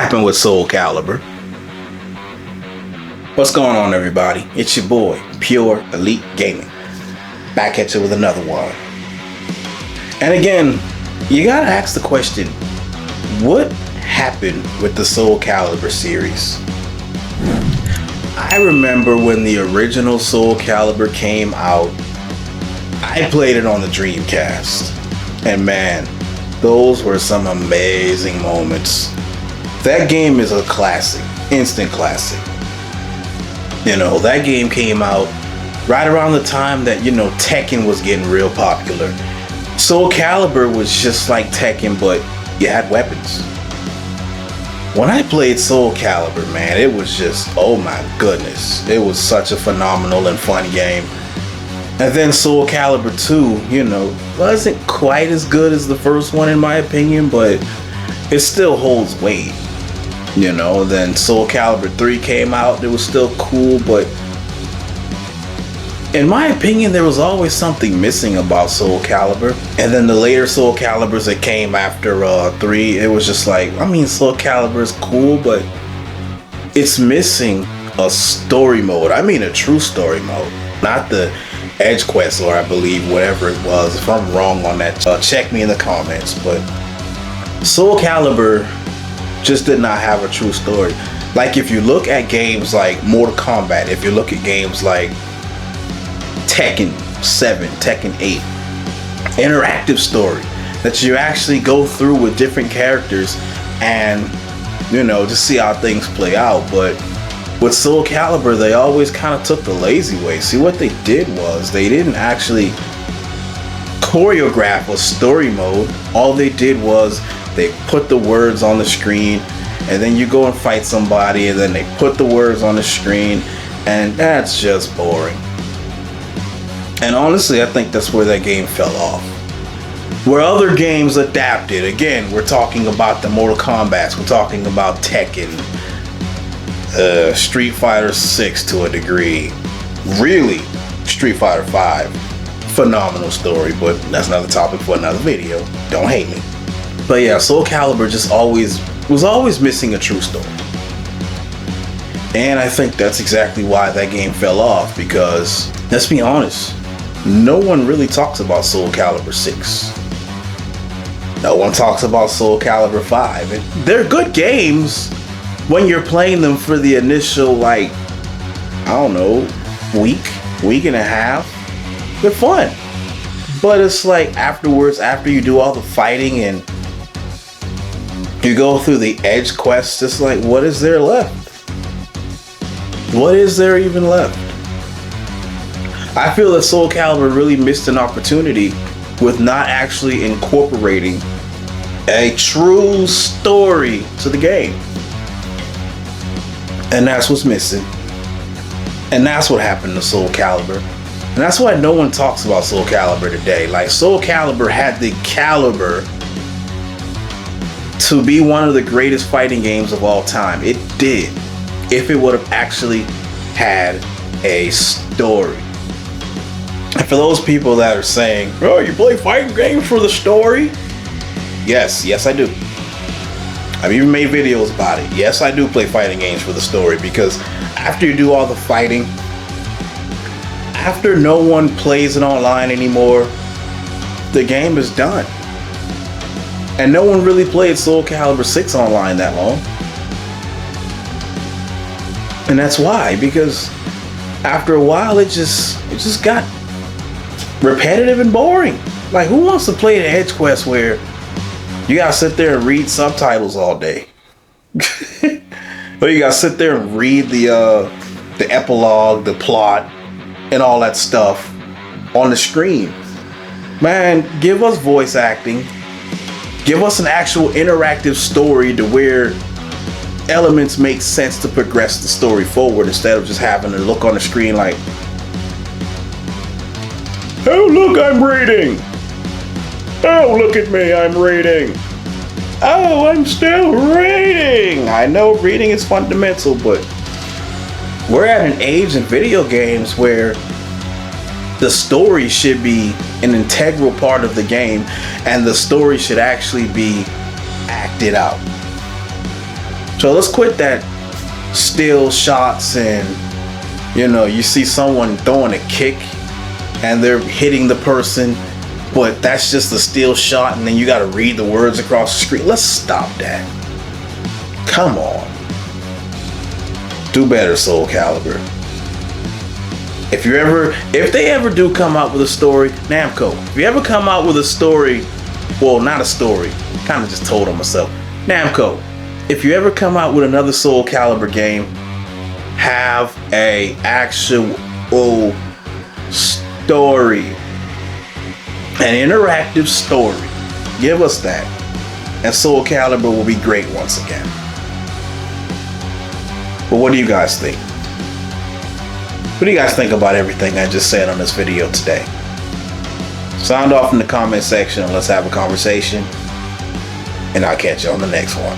happened with Soul Calibur? What's going on, everybody? It's your boy, Pure Elite Gaming, back at you with another one. And again, you gotta ask the question, what happened with the Soul Calibur series? I remember when the original Soul Calibur came out, I played it on the Dreamcast, and man, those were some amazing moments. That game is a classic, instant classic. You know, that game came out right around the time that, Tekken was getting real popular. Soul Calibur was just like Tekken, but you had weapons. When I played Soul Calibur, man, it was just, oh my goodness. It was such a phenomenal and fun game. And then Soul Calibur 2, wasn't quite as good as the first one in my opinion, but it still holds weight. Then Soul Calibur 3 came out, it was still cool, but in my opinion, there was always something missing about Soul Calibur. And then the later Soul Caliburs that came after 3, it was just like, Soul Calibur is cool, but it's missing a story mode. A true story mode, not the Edge Quest, or I believe whatever it was. If I'm wrong on that, check me in the comments. But Soul Calibur just did not have a true story. Like if you look at games like Mortal Kombat, if you look at games like Tekken 7, Tekken 8, interactive story that you actually go through with different characters and to see how things play out. But with Soul Calibur, they always kind of took the lazy way. See, what they did was they didn't actually choreograph a story mode. All they did was they put the words on the screen, and then you go and fight somebody, and then they put the words on the screen, and that's just boring. And honestly, I think that's where that game fell off. Where other games adapted, again, we're talking about the Mortal Kombats, we're talking about Tekken, Street Fighter 6 to a degree, really Street Fighter 5, phenomenal story, but that's another topic for another video, don't hate me. But yeah, Soul Calibur just was always missing a true story. And I think that's exactly why that game fell off, because let's be honest, no one really talks about Soul Calibur 6. No one talks about Soul Calibur 5. And they're good games when you're playing them for the initial, week and a half. They're fun. But it's like afterwards, after you do all the fighting and you go through the Edge Quest, it's like, what is there left? What is there even left? I feel that Soul Calibur really missed an opportunity with not actually incorporating a true story to the game. And that's what's missing. And that's what happened to Soul Calibur. And that's why no one talks about Soul Calibur today. Like, Soul Calibur had the caliber to be one of the greatest fighting games of all time. It did, if it would have actually had a story. And for those people that are saying, oh, you play fighting games for the story? Yes, I do. I've even made videos about it. Yes, I do play fighting games for the story, because after you do all the fighting, after no one plays it online anymore, the game is done. And no one really played Soul Calibur 6 online that long. And that's why, because after a while it just got repetitive and boring. Like, who wants to play the Edge Quest where you gotta sit there and read subtitles all day? Or you gotta sit there and read the epilogue, the plot, and all that stuff on the screen. Man, give us voice acting. Give us an actual interactive story to where elements make sense to progress the story forward, instead of just having to look on the screen like, oh, look, I'm reading. Oh, look at me, I'm reading. Oh, I'm still reading. I know reading is fundamental, but we're at an age in video games where the story should be an integral part of the game, and the story should actually be acted out. So let's quit that still shots and, you see someone throwing a kick and they're hitting the person, but that's just a still shot and then you got to read the words across the screen. Let's stop that. Come on. Do better, Soul Calibur. If they ever do come out with a story, Namco, if you ever come out with a story, well, not a story, kind of just told on myself. Namco, if you ever come out with another Soul Calibur game, have a actual story, an interactive story. Give us that, and Soul Calibur will be great once again. But what do you guys think? What do you guys think about everything I just said on this video today? Sound off in the comment section and let's have a conversation. And I'll catch you on the next one.